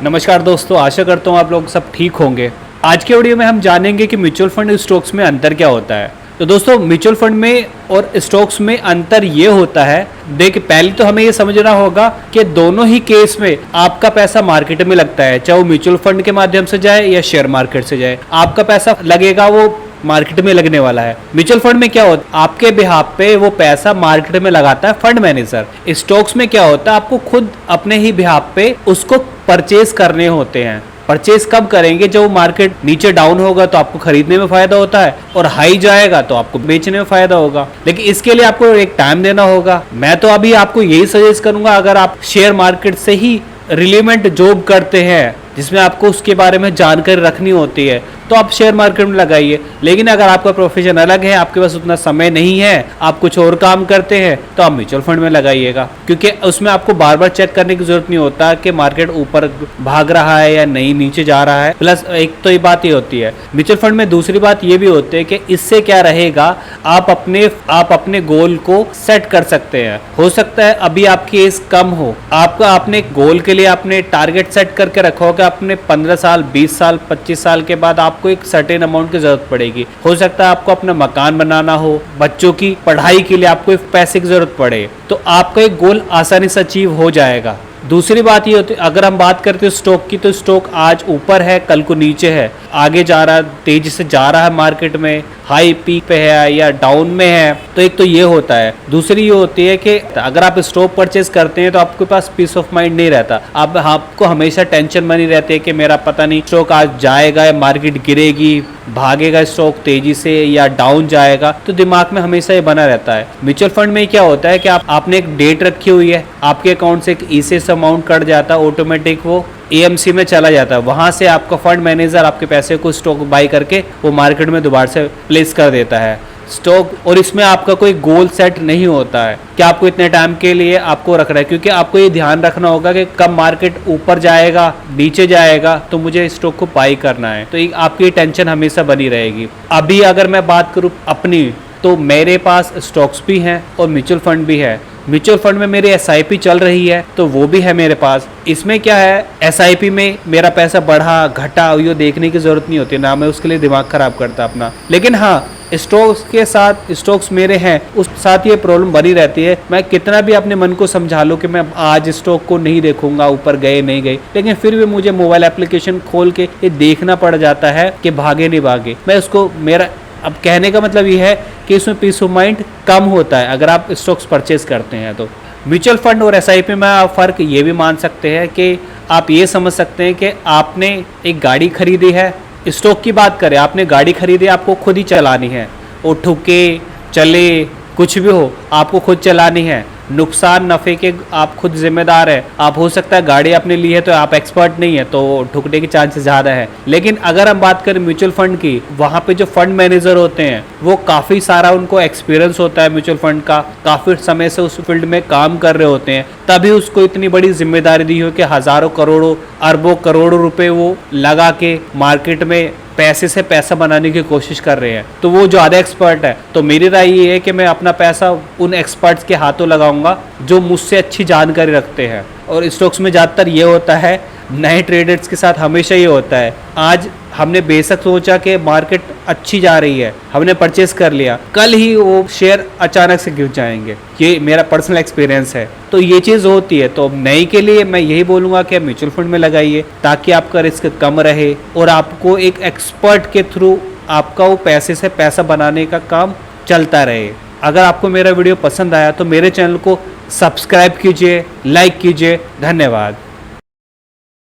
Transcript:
नमस्कार दोस्तों, आशा करता हूँ आप लोग सब ठीक होंगे। आज के वीडियो में हम जानेंगे कि म्यूचुअल फंड और स्टॉक्स में अंतर क्या होता है। तो दोस्तों, म्यूचुअल फंड में और स्टॉक्स में अंतर ये होता है, देखिए पहले तो हमें ये समझना होगा कि दोनों ही केस में आपका पैसा मार्केट में लगता है, चाहे वो म्यूचुअल फंड के माध्यम से जाए या शेयर मार्केट से जाए, आपका पैसा लगेगा वो मार्केट में लगने वाला है। म्यूचुअल फंड में क्या होता है, आपके बिहाफ पे वो पैसा मार्केट में लगाता है फंड मैनेजर। स्टॉक्स में क्या होता है, आपको खुद अपने ही बिहाफ पे उसको परचेज करने होते हैं। परचेज कब करेंगे, जब मार्केट नीचे डाउन होगा तो आपको खरीदने में फायदा होता है, और हाई जाएगा तो आपको बेचने में फायदा होगा। लेकिन इसके लिए आपको एक टाइम देना होगा। मैं तो अभी आपको यही सजेस्ट करूंगा, अगर आप शेयर मार्केट से ही रिलेवेंट जॉब करते हैं जिसमें आपको उसके बारे में जानकारी रखनी होती है, तो आप शेयर मार्केट में लगाइए। लेकिन अगर आपका प्रोफेशन अलग है, आपके पास उतना समय नहीं है, आप कुछ और काम करते हैं, तो आप म्यूचुअल फंड में लगाइएगा, क्योंकि उसमें आपको बार बार चेक करने की जरूरत नहीं होता कि मार्केट ऊपर भाग रहा है या नहीं, नीचे जा रहा है। प्लस एक तो ये बात ये होती है म्यूचुअल फंड में। दूसरी बात ये भी होती है कि इससे क्या रहेगा, आप अपने गोल को सेट कर सकते हैं। हो सकता है अभी आपकी एज कम हो, आपने गोल के लिए आपने टारगेट सेट करके रखा हो कि अपने 15 साल 20 साल 25 साल के बाद आपको एक सर्टेन अमाउंट की जरूरत पड़ेगी। हो सकता है आपको अपना मकान बनाना हो, बच्चों की पढ़ाई के लिए आपको पैसे की जरूरत पड़े, तो आपका एक गोल आसानी से अचीव हो जाएगा। दूसरी बात ये होती है, अगर हम बात करते हैं स्टॉक की, तो स्टॉक आज ऊपर है, कल को नीचे है, आगे जा रहा है, तेजी से जा रहा है, मार्केट में हाई पीक पे है या डाउन में है। तो एक तो ये होता है। दूसरी ये होती है कि अगर आप स्टॉक परचेज करते हैं तो आपके पास पीस ऑफ माइंड नहीं रहता। आपको हमेशा टेंशन बनी रहती है कि मेरा पता नहीं स्टॉक आज जाएगा या मार्केट गिरेगी, भागेगा स्टॉक तेजी से या डाउन जाएगा, तो दिमाग में हमेशा ये बना रहता है। म्यूचुअल फंड में क्या होता है कि आपने एक डेट रखी हुई है, आपके अकाउंट से एक ईसीएस अमाउंट कट जाता है, ऑटोमेटिक वो एएमसी में चला जाता है। वहां से आपका फंड मैनेजर आपके पैसे को स्टॉक बाई करके वो मार्केट में दोबारा से प्लेस कर देता है स्टॉक। और इसमें आपका कोई गोल सेट नहीं होता है कि आपको इतने टाइम के लिए आपको रखना है, क्योंकि आपको ये ध्यान रखना होगा कि कब मार्केट ऊपर जाएगा नीचे जाएगा तो मुझे स्टॉक को बाई करना है। तो आपकी टेंशन हमेशा बनी रहेगी। अभी अगर मैं बात करूं अपनी, तो मेरे पास स्टॉक्स भी हैं और म्यूचुअल फंड भी है। म्यूचुअल फंड में मेरी एसआईपी चल रही है, तो वो भी है मेरे पास। इसमें क्या है, एसआईपी में मेरा पैसा बढ़ा घटा ये देखने की जरूरत नहीं होती, ना मैं उसके लिए दिमाग खराब करता अपना। लेकिन हाँ, स्टॉक्स के साथ स्टॉक्स मेरे हैं, उस साथ ये प्रॉब्लम बनी रहती है। मैं कितना भी अपने मन को समझा लूँ कि मैं आज स्टॉक को नहीं देखूंगा ऊपर गए नहीं गए, लेकिन फिर भी मुझे मोबाइल एप्लीकेशन खोल के ये देखना पड़ जाता है कि भागे नहीं भागे। मैं उसको अब कहने का मतलब ये है कि इसमें पीस ऑफ माइंड कम होता है अगर आप स्टॉक्स परचेज करते हैं। तो म्यूचुअल फंड और एसआईपी में आप फ़र्क ये भी मान सकते हैं कि आप ये समझ सकते हैं कि आपने एक गाड़ी खरीदी है। स्टॉक की बात करें, आपने गाड़ी खरीदी, आपको खुद ही चलानी है, वो ठुके चले कुछ भी हो आपको खुद चलानी है। नुकसान नफ़े के आप खुद जिम्मेदार है। आप हो सकता है गाड़ी अपने लिए है तो आप एक्सपर्ट नहीं है, तो ठुकने के चांसेस ज़्यादा है। लेकिन अगर हम बात करें म्यूचुअल फंड की, वहाँ पे जो फंड मैनेजर होते हैं वो काफ़ी सारा उनको एक्सपीरियंस होता है म्यूचुअल फंड का, काफ़ी समय से उस फील्ड में काम कर रहे होते हैं, तभी उसको इतनी बड़ी जिम्मेदारी दी हो कि हज़ारों करोड़ों अरबों करोड़ों रुपए वो लगा के मार्केट में पैसे से पैसा बनाने की कोशिश कर रहे हैं। तो वो ज़्यादा एक्सपर्ट है। तो मेरी राय ये है कि मैं अपना पैसा उन एक्सपर्ट्स के हाथों लगाऊंगा जो मुझसे अच्छी जानकारी रखते हैं। और स्टॉक्स में ज़्यादातर ये होता है, नए ट्रेडर्स के साथ हमेशा ये होता है, आज हमने बेशक सोचा कि मार्केट अच्छी जा रही है, हमने परचेस कर लिया, कल ही वो शेयर अचानक से गिर जाएंगे। ये मेरा पर्सनल एक्सपीरियंस है। तो ये चीज़ होती है। तो नई के लिए मैं यही बोलूँगा कि म्यूचुअल फंड में लगाइए, ताकि आपका रिस्क कम रहे और आपको एक एक्सपर्ट के थ्रू आपका वो पैसे से पैसा बनाने का काम चलता रहे। अगर आपको मेरा वीडियो पसंद आया तो मेरे चैनल को सब्सक्राइब कीजिए, लाइक कीजिए। धन्यवाद।